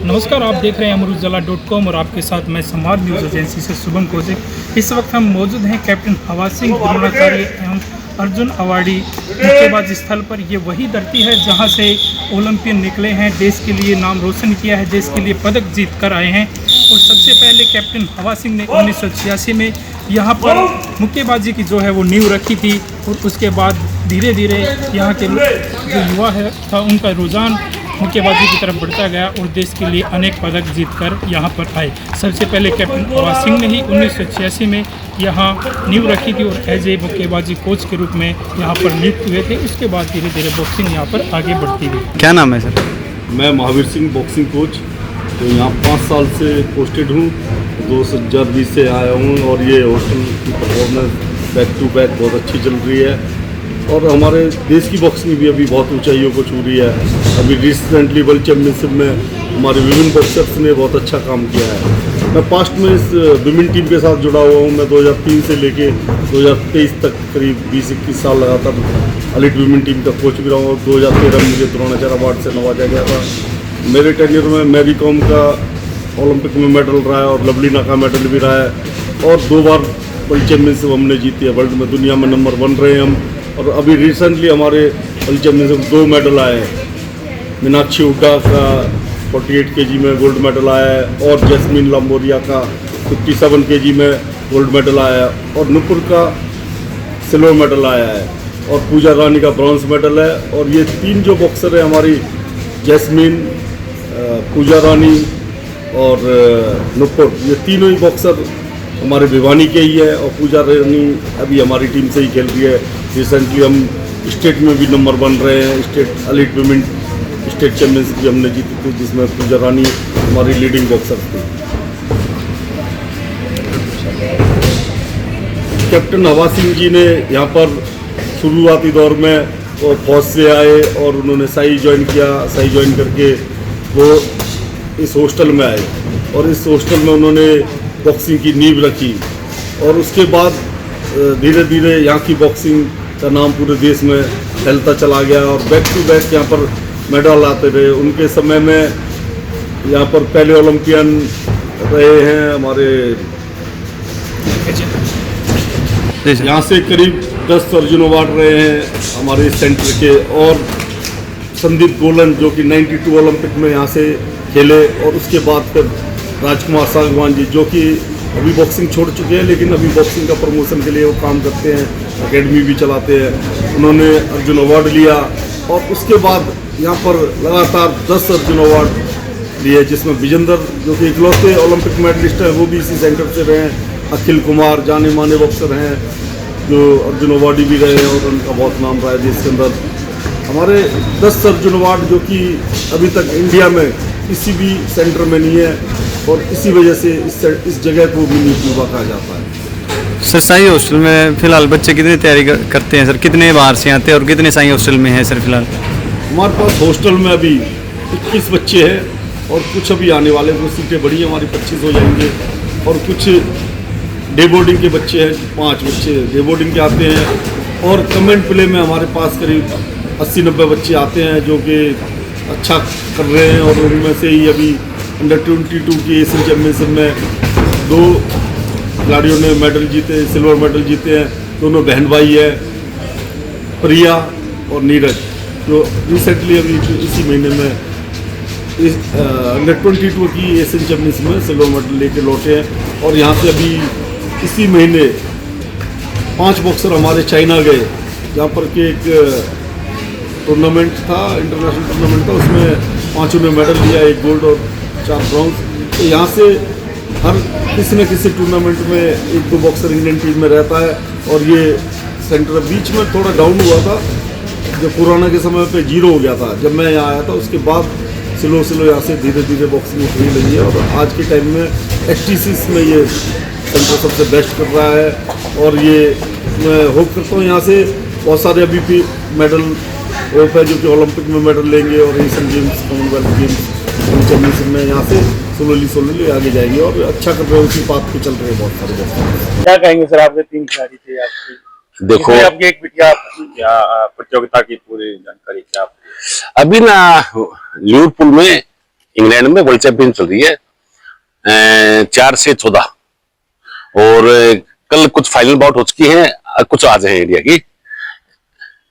नमस्कार, आप देख रहे हैं अमरुदुजाला.com और आपके साथ मैं समाज न्यूज़ एजेंसी से शुभम कौशिक। इस वक्त हम मौजूद हैं कैप्टन हवा सिंह द्रोणाचार्य एवं अर्जुन अवार्डी मुक्केबाजी स्थल पर। ये वही धरती है जहां से ओलंपियन निकले हैं, देश के लिए नाम रोशन किया है, देश के लिए पदक जीत कर आए हैं। और सबसे पहले कैप्टन हवा सिंह ने 1986 में यहाँ पर मुक्केबाजी की जो है वो नींव रखी थी और उसके बाद धीरे धीरे यहाँ के जो युवा है था उनका रुझान मुक्केबाजी की तरफ बढ़ता गया और देश के लिए अनेक पदक जीतकर यहाँ पर आए। सबसे पहले कैप्टन हवा सिंह ने ही 1986 में यहाँ नींव रखी थी और एज ए मुक्केबाजी कोच के रूप में यहाँ पर नियुक्त हुए थे। उसके बाद धीरे धीरे बॉक्सिंग यहाँ पर आगे बढ़ती गई। क्या नाम है सर? मैं महावीर सिंह, बॉक्सिंग कोच। तो यहाँ 5 साल से पोस्टेड हूँ, 2020 से आया हूँ और ये हॉस्टल की परफॉर्मेंस बैक टू बैक बहुत अच्छी चल रही है और हमारे देश की बॉक्सिंग भी अभी बहुत ऊंचाइयों को छू रही है। अभी रिसेंटली वर्ल्ड चैम्पियनशिप में हमारे विमेन बॉक्सर्स ने बहुत अच्छा काम किया है। मैं पास्ट में इस विमेन टीम के साथ जुड़ा हुआ हूँ। मैं 2003 से लेके 2023 तक करीब 20-21 साल लगातार एलीट विमेन टीम का कोच भी रहा हूँ और 2013 में मुझे द्रोणाचार्य अवार्ड से नवाजा गया था। मेरे टेन्योर में मैरी कॉम का ओलंपिक में मेडल रहा है और लवलीना का मेडल भी रहा है और 2 बार वर्ल्ड चैम्पियनशिप हमने जीती है। वर्ल्ड में दुनिया में नंबर 1 रहे हैं हम। और अभी रिसेंटली हमारे वर्ल्ड चैम्पियनशिप 2 मेडल आए हैं। मीनाक्षी हुड्डा का 48 केजी में गोल्ड मेडल आया है और जैस्मिन लंबोरिया का 57 केजी में गोल्ड मेडल आया है और नुपुर का सिल्वर मेडल आया है और पूजा रानी का ब्रॉन्ज मेडल है। और ये 3 जो बॉक्सर है हमारी, जैस्मिन, पूजा रानी और नुपुर, ये तीनों ही बॉक्सर हमारे भिवानी के ही है और पूजा रानी अभी हमारी टीम से ही खेल रही है। रिसेंटली हम स्टेट में भी नंबर 1 रहे हैं। State elite women state championship भी हमने जीती थी जिसमें पूजा रानी हमारी लीडिंग बॉक्सर थी। कैप्टन हवा सिंह जी ने यहाँ पर शुरुआती दौर में वो फौज से आए और उन्होंने साई ज्वाइन किया। साई ज्वाइन करके वो इस हॉस्टल में आए और इस हॉस्टल में उन्होंने बॉक्सिंग की नींव रखी और उसके बाद धीरे धीरे यहाँ की बॉक्सिंग का नाम पूरे देश में फैलता चला गया और बैक टू बैक यहाँ पर मेडल आते रहे। उनके समय में यहाँ पर पहले ओलंपियन रहे हैं हमारे, यहाँ से करीब 10 अर्जुन अवार्ड रहे हैं हमारे सेंटर के और संदीप गोलन जो कि 92 ओलंपिक में यहाँ से खेले और उसके बाद फिर राजकुमार सागवान जी जो कि अभी बॉक्सिंग छोड़ चुके हैं लेकिन अभी बॉक्सिंग का प्रमोशन के लिए वो काम करते हैं, एकेडमी भी चलाते हैं। उन्होंने अर्जुन अवार्ड लिया और उसके बाद यहाँ पर लगातार 10 अर्जुन अवार्ड लिए जिसमें विजेंद्र जो कि इकलौते ओलंपिक मेडलिस्ट हैं वो भी इसी सेंटर से रहे हैं। अखिल कुमार जाने माने बॉक्सर हैं जो अर्जुन अवार्डी भी रहे हैं और उनका बहुत नाम रहा है देश के अंदर। हमारे 10 अर्जुन अवार्ड जो कि अभी तक इंडिया में किसी भी सेंटर में नहीं है और इसी वजह से इस जगह को मिनी क्यूबा कहा जाता है। सर साई हॉस्टल में फिलहाल बच्चे कितनी तैयारी करते हैं सर? कितने बाहर से आते हैं और कितने साई हॉस्टल में हैं सर फिलहाल? हमारे पास हॉस्टल में अभी 21 बच्चे हैं और कुछ अभी आने वाले, वो सीटें बड़ी हमारी 25 हो जाएंगे और कुछ डे बोर्डिंग के बच्चे हैं, 5 बच्चे डे बोर्डिंग के आते हैं और कमेंट प्ले में हमारे पास करीब 80-90 बच्चे आते हैं जो कि अच्छा कर रहे हैं और उनमें से ही अभी अंडर 22 की एशियन चैम्पियनशिप में 2 खिलाड़ियों ने मेडल जीते, सिल्वर मेडल जीते हैं। दोनों बहन भाई है, प्रिया और नीरज, जो रिसेंटली अभी इसी महीने में इस अंडर 22 की एशियन चैम्पियनशिप में सिल्वर मेडल लेके लौटे हैं। और यहाँ से अभी इसी महीने 5 बॉक्सर हमारे चाइना गए जहाँ पर कि एक टूर्नामेंट था, इंटरनेशनल टूर्नामेंट था, उसमें 5 ने मेडल लिया, 1 गोल्ड और 4 ब्रॉन्ज। तो यहाँ से हर किसी न किसी टूर्नामेंट में 1-2 बॉक्सर इंडियन टीम में रहता है और ये सेंटर बीच में थोड़ा डाउन हुआ था जब कोरोना के समय पे 0 हो गया था जब मैं यहाँ आया था। उसके बाद स्लो यहाँ से धीरे धीरे बॉक्सिंग उठने लगी है और आज के टाइम में HTCs में ये सेंटर सबसे बेस्ट कर रहा है और ये मैं होप करता हूँ यहाँ से बहुत सारे अभी भी मेडल होप है जो कि ओलंपिक में मेडल लेंगे और Asian games, Commonwealth games championship में यहाँ से स्लोली आगे जाएंगे और अच्छा कर रहे हैं, उसी बात पे चल रहे हैं बहुत सारे बच्चे। क्या कहेंगे सर, आपके 3 खिलाड़ी थे आपके, देखो आपकी एक बिटिया, क्या प्रतियोगिता की पूरी जानकारी क्या? अभी ना लिवरपूल में इंग्लैंड में वर्ल्ड चैंपियन चल रही है 4 से 14। और कल कुछ फाइनल बाउट हो चुकी हैं, कुछ आज हैं इंडिया की।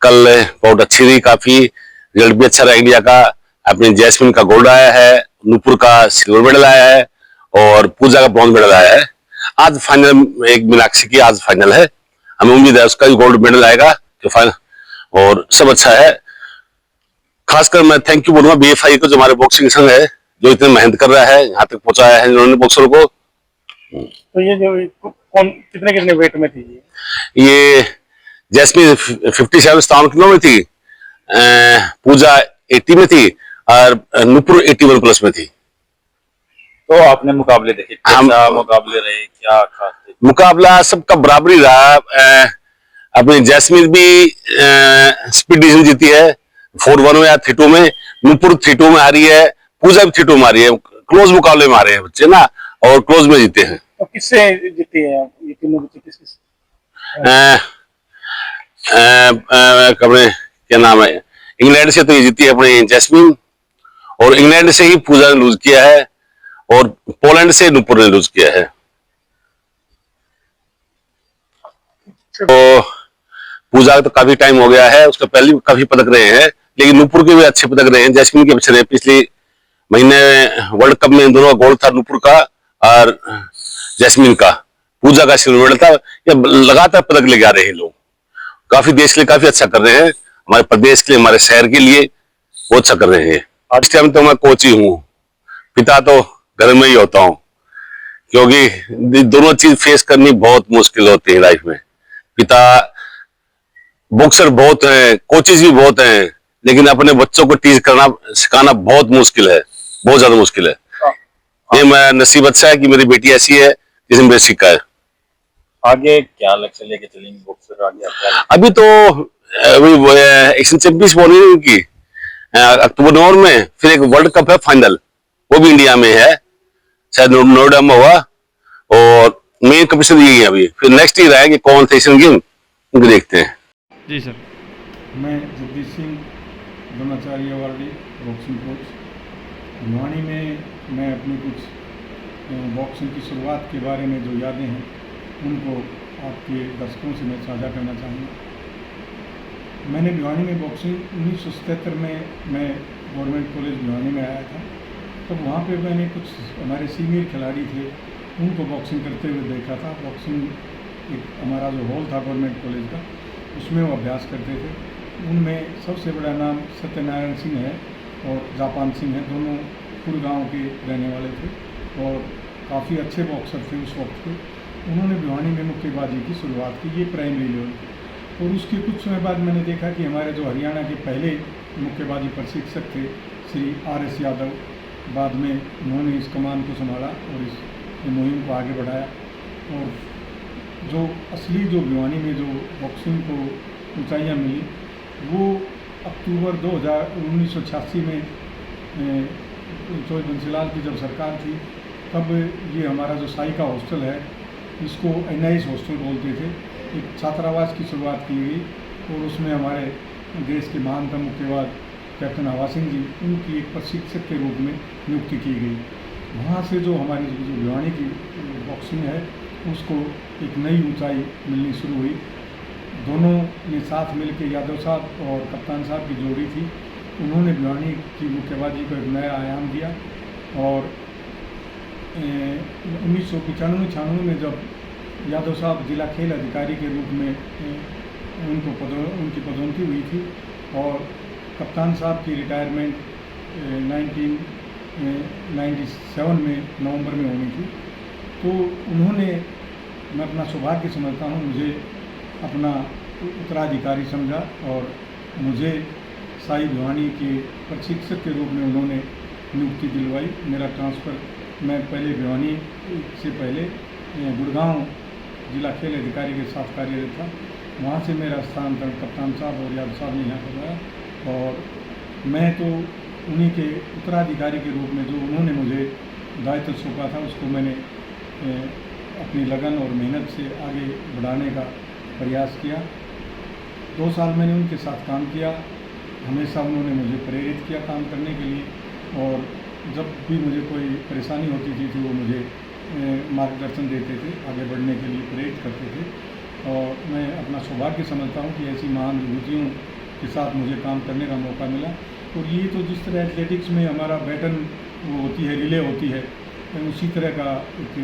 कल बहुत अच्छी रही, काफी रिजल्ट भी अच्छा रहा इंडिया का। अपनी जैस्मिन का गोल्ड आया है, नूपुर का सिल्वर मेडल आया है और पूजा का ब्रॉन्ज मेडल आया है। आज फाइनल एक मीनाक्षी की आज फाइनल है, हमें उम्मीद है उसका भी गोल्ड मेडल आएगा जो फाइनल, और सब अच्छा है। खासकर मैं थैंक यू बोलूंगा BFI को, जो हमारे बॉक्सिंग संघ है, जो इतने मेहनत कर रहा है, यहाँ तक पहुंचाया है इन्होंने बॉक्सर को। तो ये जो कौन कितने कितने वेट में थी ये जैस्मिन 57 किलो में थी, पूजा 80 में थी और नूपुर 81 प्लस में थी। तो आपने मुकाबले देखे, कैसा मुकाबले रहे, क्या खास थे? मुकाबला सबका बराबरी रहा। अपनी जैस्मिन भी स्पीड डिवीजन जीती है 4-1 में या 3-2 में, नूपुर 3-2 में आ रही है, पूजा भी 3-2 में आ रही है। क्लोज मुकाबले में आ रहे हैं बच्चे ना, और क्लोज में जीते हैं। तो किससे जीती है ये तीनों बच्चे, किस अपने क्या नाम है, इंग्लैंड से तो ये जीती है अपनी जैस्मिन, और इंग्लैंड से ही पूजा ने लूज किया है, और पोलैंड से नूपुर ने लूज किया है। तो पूजा का तो काफी टाइम हो गया है, उसका पहले भी काफी पदक रहे हैं, लेकिन नूपुर के भी अच्छे पदक रहे हैं, जैस्मिन के अच्छे रहे। पिछले महीने वर्ल्ड कप में इन दोनों का गोल्ड था, नूपुर का और जैस्मिन का। पूजा का सिल्वर मेडल था। ये लगातार पदक लेके आ रहे हैं लोग, काफी देश के लिए काफी अच्छा कर रहे हैं, हमारे प्रदेश के लिए, हमारे शहर के लिए बहुत अच्छा कर रहे हैं। आज टाइम तो मैं कोच ही हूँ, पिता तो घर में ही होता हूँ, क्योंकि दोनों चीज फेस करनी बहुत मुश्किल होती है लाइफ में। पिता बॉक्सर बहुत हैं, कोचेज भी बहुत हैं, लेकिन अपने बच्चों को टीच करना सिखाना बहुत मुश्किल है, बहुत ज्यादा मुश्किल है। ये मैं नसीब अच्छा है कि मेरी बेटी ऐसी है जिसने मुझे सीखा है। आगे क्या लक्ष्य लेके चलेंगे बॉक्सर आगे? अभी तो एशियन चैंपियनशिप हो रही है उनकी अक्टूबर-नवंबर में, फिर एक वर्ल्ड कप है फाइनल, वो भी इंडिया में है, शायद नोएडा में हुआ, और मेन कंपटीशन यही है अभी। फिर नेक्स्ट ईयर आएंगे कॉमनवेल्थ एशियन गेम, उनको देखते हैं। जी सर। मैं Jagdish Singh Dronacharya awardee boxing coach. Bhiwani में मैं अपनी कुछ बॉक्सिंग की शुरुआत के बारे में जो यादें हैं उनको आपके दर्शकों से मैं साझा करना चाहूँगा। मैंने भिवानी में बॉक्सिंग 1977 में मैं गवर्नमेंट कॉलेज भिवानी में आया था, तो वहाँ पे मैंने कुछ हमारे सीनियर खिलाड़ी थे उनको बॉक्सिंग करते हुए देखा था। बॉक्सिंग एक हमारा जो हॉल था गवर्नमेंट कॉलेज का, उसमें वो अभ्यास करते थे। उनमें सबसे बड़ा नाम सत्यनारायण सिंह है और जापान सिंह है, दोनों गुड़गांव के रहने वाले थे और काफ़ी अच्छे बॉक्सर थे उस वक्त के। उन्होंने भिवानी में मुक्केबाजी की शुरुआत की, ये प्राइमरी लेवल। और उसके कुछ समय बाद मैंने देखा कि हमारे जो हरियाणा के पहले मुक्केबाजी प्रशिक्षक थे श्री RS यादव, बाद में उन्होंने इस कमान को संभाला और इस मुहिम को आगे बढ़ाया। और जो असली जो भिवानी में जो बॉक्सिंग को ऊंचाइयां मिली, वो अक्टूबर 1986 में चौधरी बंसीलाल की जब सरकार थी, तब ये हमारा जो साई का हॉस्टल है, इसको NIS हॉस्टल बोलते थे, एक छात्रावास की शुरुआत की गई और उसमें हमारे देश के महानतम मुक्केबाज कैप्टन हवा सिंह जी, उनकी एक प्रशिक्षक के रूप में नियुक्ति की गई। वहाँ से जो हमारी जो भिवानी की बॉक्सिंग है उसको एक नई ऊंचाई मिलनी शुरू हुई। दोनों ने साथ मिलकर, यादव साहब और कप्तान साहब की जोड़ी थी, उन्होंने भिवानी की मुक्केबाजी को एक नया आयाम दिया। और 1995-96 में जब यादव साहब जिला खेल अधिकारी के रूप में उनकी पदोन्नति हुई थी और कप्तान साहब की रिटायरमेंट 1997 में नवंबर में होनी थी, तो उन्होंने, मैं अपना सौभाग्य समझता हूँ, मुझे अपना उत्तराधिकारी समझा और मुझे साई भिवानी के प्रशिक्षक के रूप में उन्होंने नियुक्ति दिलवाई। मेरा ट्रांसफ़र, मैं पहले भिवानी से पहले गुड़गांव जिला खेल अधिकारी के साथ कार्यरत था, वहाँ से मेरा स्थानांतरण कप्तान साहब और यादव साहब ने यहाँ करवाया और मैं तो उन्हीं के उत्तराधिकारी के रूप में जो उन्होंने मुझे दायित्व सौंपा था उसको मैंने अपनी लगन और मेहनत से आगे बढ़ाने का प्रयास किया। 2 साल मैंने उनके साथ काम किया, हमेशा उन्होंने मुझे प्रेरित किया काम करने के लिए और जब भी मुझे कोई परेशानी होती थी तो वो मुझे मार्गदर्शन देते थे, आगे बढ़ने के लिए प्रेरित करते थे। और मैं अपना सौभाग्य समझता हूँ कि ऐसी महान विभूतियों के साथ मुझे काम करने का मौका मिला। और ये तो जिस तरह एथलेटिक्स में हमारा बैटन वो होती है, रिले होती है, उसी तरह का एक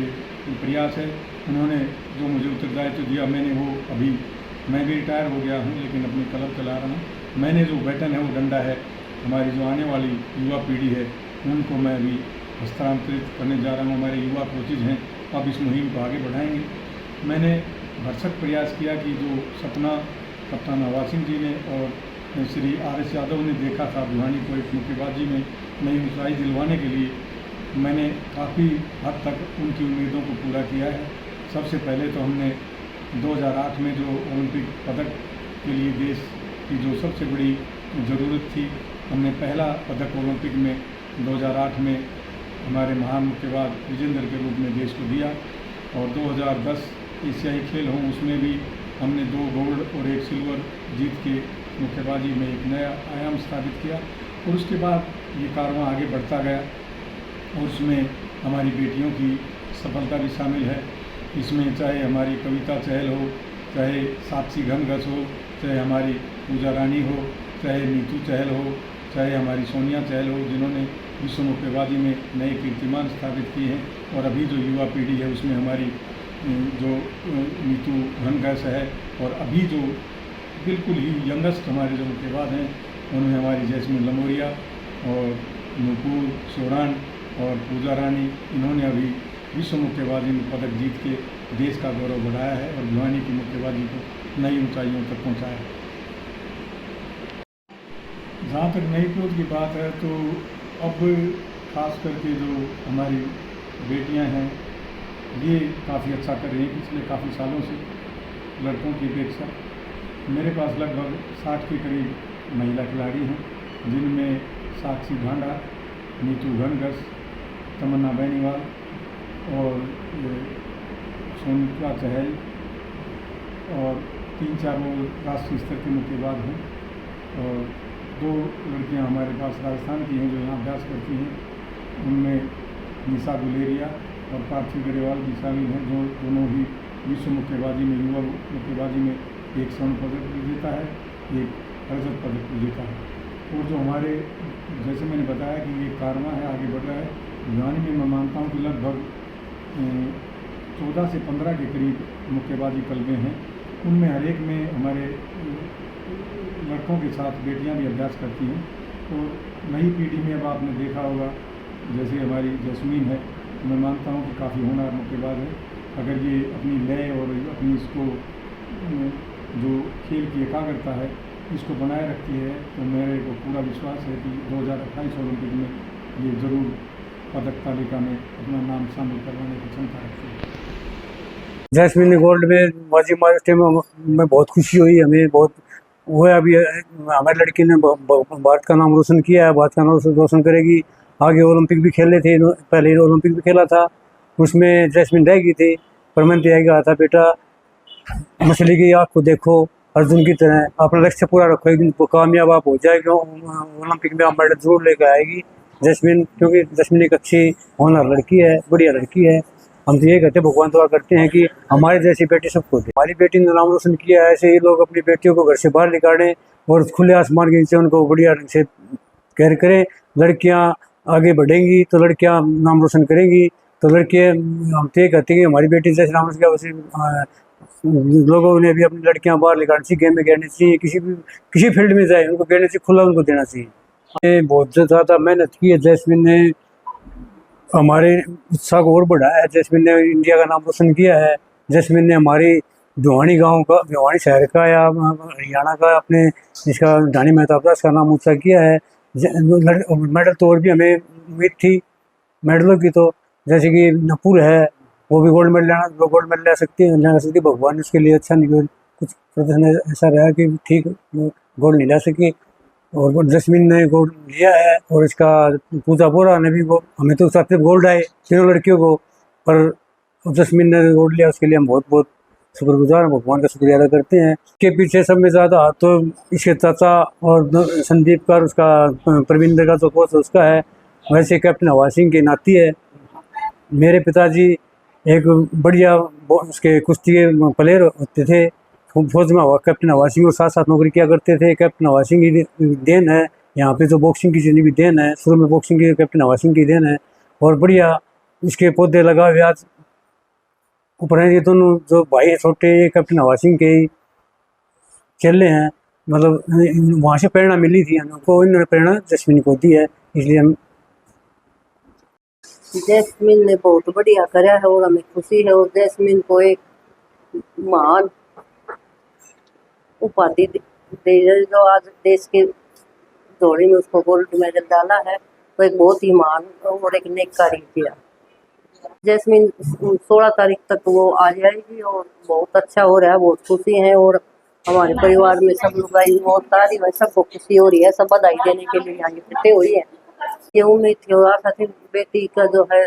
प्रयास है। उन्होंने जो मुझे उत्तरदायित्व दिया, मैंने वो अभी मैं भी रिटायर हो गया हूँ लेकिन अपनी क्लब चला रहा हूँ। मैंने जो बैटन है वो डंडा है, हमारी जो आने वाली युवा पीढ़ी है उनको मैं अभी हस्तांतरित करने जा रहा हूँ। हमारे युवा कोचेज हैं, अब इस मुहिम को आगे बढ़ाएंगे। मैंने भरसक प्रयास किया कि जो सपना कप्तान हवा सिंह जी ने और श्री RS यादव ने देखा था भिवानी को एक मुक्केबाजी में नई ऊंचाई दिलवाने के लिए, मैंने काफ़ी हद तक उनकी उम्मीदों को पूरा किया है। सबसे पहले तो हमने 2008 में जो ओलंपिक पदक के लिए देश की जो सबसे बड़ी ज़रूरत थी, हमने पहला पदक ओलंपिक में 2008 में हमारे महान मुक्केबाज विजेंद्र के रूप में देश को दिया। और 2010 एशियाई खेल हों उसमें भी हमने 2 गोल्ड और 1 सिल्वर जीत के मुक्केबाजी में एक नया आयाम स्थापित किया। और उसके बाद ये कारवां आगे बढ़ता गया और उसमें हमारी बेटियों की सफलता भी शामिल है। इसमें चाहे हमारी कविता चहल हो, चाहे साक्षी घनघस हो, चाहे हमारी पूजा रानी हो, चाहे नीतू चहल हो, चाहे हमारी सोनिया चहल हो, जिन्होंने विश्व मुक्केबाजी में नए कीर्तिमान स्थापित किए हैं। और अभी जो युवा पीढ़ी है उसमें हमारी जो नीतू घनघस है, और अभी जो बिल्कुल ही यंगेस्ट हमारे जो मुक्केबाज हैं उनमें हमारी जैस्मिन लमोरिया और नूपुर सोरान और पूजा रानी, इन्होंने अभी विश्व मुक्केबाजी में पदक जीत के देश का गौरव बढ़ाया है और भिवानी की मुक्केबाजी को नई ऊंचाइयों तक पहुंचाया है। जहाँ तक नई पीढ़ी की बात है तो अब खास करके जो हमारी बेटियां हैं ये काफ़ी अच्छा कर रही हैं पिछले काफ़ी सालों से लड़कों की अपेक्षा। मेरे पास लगभग 60 के करीब महिला खिलाड़ी हैं, जिनमें साक्षी भांडा, नीतू घनघस, तमन्ना बेनीवाल और सोनिका चहल और 3-4 वो राष्ट्रीय स्तर के मुक्केबाज हैं। और 2 लड़कियां हमारे पास राजस्थान की हैं जो यहाँ अभ्यास करती हैं, उनमें निशा गुलेरिया और पार्थिव गरेवाल भी शामिल हैं, जो दोनों ही विश्व मुक्केबाजी में युवा मुक्केबाजी में एक स्वर्ण पदक विजेता है, एक रजत पदक विजेता है। और जो हमारे जैसे मैंने बताया कि ये कारवां है, आगे बढ़ रहा है। भिवानी में मैं मानता हूँ कि लगभग 14 से 15 के करीब मुक्केबाजी क्लबें हैं, उनमें हर एक में हमारे लड़कों के साथ बेटियां भी अभ्यास करती हैं। और नई पीढ़ी में अब आपने देखा होगा जैसे हमारी जैस्मीन है, मैं मानता हूँ कि काफ़ी होनहार मुक्केबाज है। अगर ये अपनी लय और अपनी इसको जो खेल की एकाग्रता है इसको बनाए रखती है तो मेरे को पूरा विश्वास है कि 2028 ओलंपिक में ये ज़रूर पदक तालिका में अपना नाम शामिल करवाने की क्षमता रखती है। जैस्मिन ने गोल्ड में बाजी मारे टाइम में बहुत खुशी हुई, हमें बहुत वो है। अभी हमारी लड़की ने भारत का नाम रोशन किया है, भारत का नाम रोशन करेगी। आगे ओलंपिक भी खेले थे, पहले ओलंपिक भी खेला था, उसमें जैस्मिन रह गई थी। पर मैंने यही कहा था, बेटा मछली की आँख को देखो, अर्जुन की तरह अपना लक्ष्य पूरा रखो, एक दिन कामयाब आप हो जाएगी, ओलंपिक में आप मेडल जरूर लेकर आएगी जैस्मिन। क्योंकि जैस्मिन एक अच्छी होनहार लड़की है, बढ़िया लड़की है। हम तो ये कहते हैं, भगवान दुआ करते हैं कि हमारी जैसी बेटी सबको दे। हमारी बेटी ने नाम रोशन किया है, ऐसे ही लोग अपनी बेटियों को घर से बाहर निकालें और खुले आसमान के नीचे उनको बढ़िया ढंग से केयर करें। लड़कियां आगे बढ़ेंगी तो लड़कियां नाम रोशन करेंगी। तो लड़के हम तो ये कहते हैं कि हमारी बेटी जैसे नाम रोशन किया वैसे लोगों ने भी अपनी लड़कियां बाहर निकालनी चाहिए, गेम में गिरनी चाहिए, किसी फील्ड में जाए उनको गिरने चाहिए, खुला उनको देना चाहिए। बहुत ज़्यादा मेहनत की है जैस्मिन ने, हमारे उत्साह को और बढ़ाया है। जैस्मिन ने इंडिया का नाम रोशन किया है। जैस्मिन ने हमारी भिवानी गांव का, भिवानी शहर का या हरियाणा का, अपने इसका ढाणी मेहता दास का नाम ऊँचा किया है। मेडल तो और भी हमें उम्मीद थी मेडलों की, तो जैसे कि नूपुर है, वो भी गोल्ड मेडल ले सकती है। भगवान ने उसके लिए अच्छा नहीं, कुछ प्रदर्शन ऐसा रहा कि ठीक गोल्ड नहीं ला सकी। और जैस्मिन ने गोल्ड लिया है और इसका पूजा बोरा ने भी, वो हमें तो सबसे गोल्ड आए तीनों लड़कियों को, पर जैस्मिन ने गोल्ड लिया, उसके लिए हम बहुत बहुत शुक्रगुजार हैं, भगवान का शुक्रिया अदा करते हैं। इसके पीछे सब में ज़्यादा हाथ तो इसके चाचा और संदीप का, उसका प्रवीण का जो कोच उसका है, वैसे कैप्टन हवा सिंह की नाती है। मेरे पिताजी एक बढ़िया उसके कुश्ती के प्लेयर होते थे, फौज में कैप्टन हवा सिंह और साथ साथ नौकरी किया करते थे। कैप्टन हवा सिंह की देन है यहाँ पे, जो बॉक्सिंग की जितनी भी देन है, शुरू में बॉक्सिंग की कैप्टन हवा सिंह की देन है। और बढ़िया इसके पौधे लगा हुए आज ऊपर हैं। ये दोनों जो भाई है छोटे, ये कैप्टन हवा सिंह के ही चले हैं। मतलब वहाँ से प्रेरणा मिली थी हमको, इन्होंने प्रेरणा जैस्मिन को दी है, इसलिए हम जैस्मिन ने बहुत बढ़िया करा है और हमें खुशी है। और जैस्मिन को एक महान उपाधि दे जो आज देश के दौड़े में उसको गोल्ड मेडल डाला है, तो एक बहुत ही महान और एक नेक कार्य किया। जैस्मिन 16 तारीख तक वो आ जाएगी और बहुत अच्छा हो रहा है, बहुत खुशी है। और हमारे परिवार में सब लोग आई और तारीफ है, सबको खुशी हो रही है, सब बधाई देने के लिए यहाँ इकट्ठे हुई है। ये उम्मीद थी और आशा थी बेटी का जो है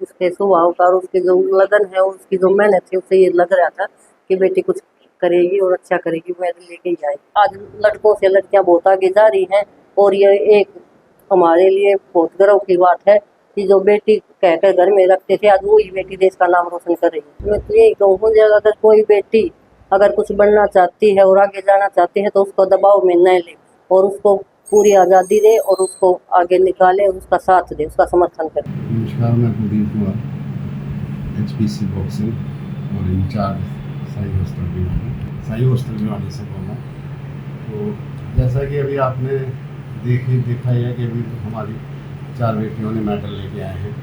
उसके स्वभाव का और उसकी जो लगन है और उसकी जो मेहनत थी, उससे ये लग रहा था कि बेटी कुछ करेगी और अच्छा करेगी, मेडल लेके ही जाएगी। आज लड़कों से लड़कियां बहुत आगे जा रही हैं और ये एक हमारे लिए बहुत गर्व की बात है कि जो बेटी कहकर घर में रखते थे, आज वही बेटी देश का नाम रोशन कर रही है। मैं तो यही कहूँगी, अगर कोई बेटी अगर कुछ बनना चाहती है और आगे जाना चाहती है तो उसको दबाव में न ले और उसको पूरी आज़ादी दे और उसको आगे निकाले और उसका साथ दे, उसका समर्थन करे। नमस्कार, मैं कुलदीप कुमार, HPC बॉक्सिंग और इंचार्ज साई हॉस्टल भिवानी से बोल रहा हूँ। तो जैसा कि अभी आपने देखा है कि अभी हमारी 4 बेटियों ने मेडल लेके आए हैं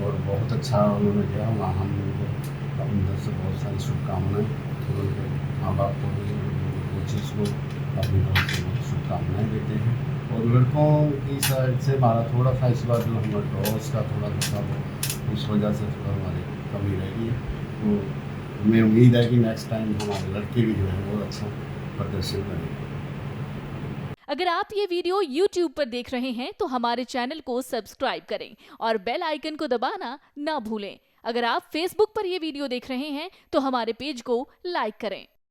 और बहुत अच्छा उन्होंने किया। वहाँ हम उनको अंदर से बहुत सारी शुभकामनाएं, तो उनके माँ बाप को भी, कोचेस को अपनी तरफ से शुभकामनाएँ देते हैं। और लड़कों की साइड से हमारा थोड़ा सा इस बार जो हमारे ड्रॉस का थोड़ा सा वो उस वजह से थोड़ा हमारी कमी रही है। तो हमें उम्मीद है कि नेक्स्ट टाइम हमारे लड़के भी जो है वो अच्छा प्रदर्शन करेंगे। अगर आप ये वीडियो YouTube पर देख रहे हैं तो हमारे चैनल को सब्सक्राइब करें और बेल आइकन को दबाना ना भूलें। अगर आप Facebook पर ये वीडियो देख रहे हैं तो हमारे पेज को लाइक करें।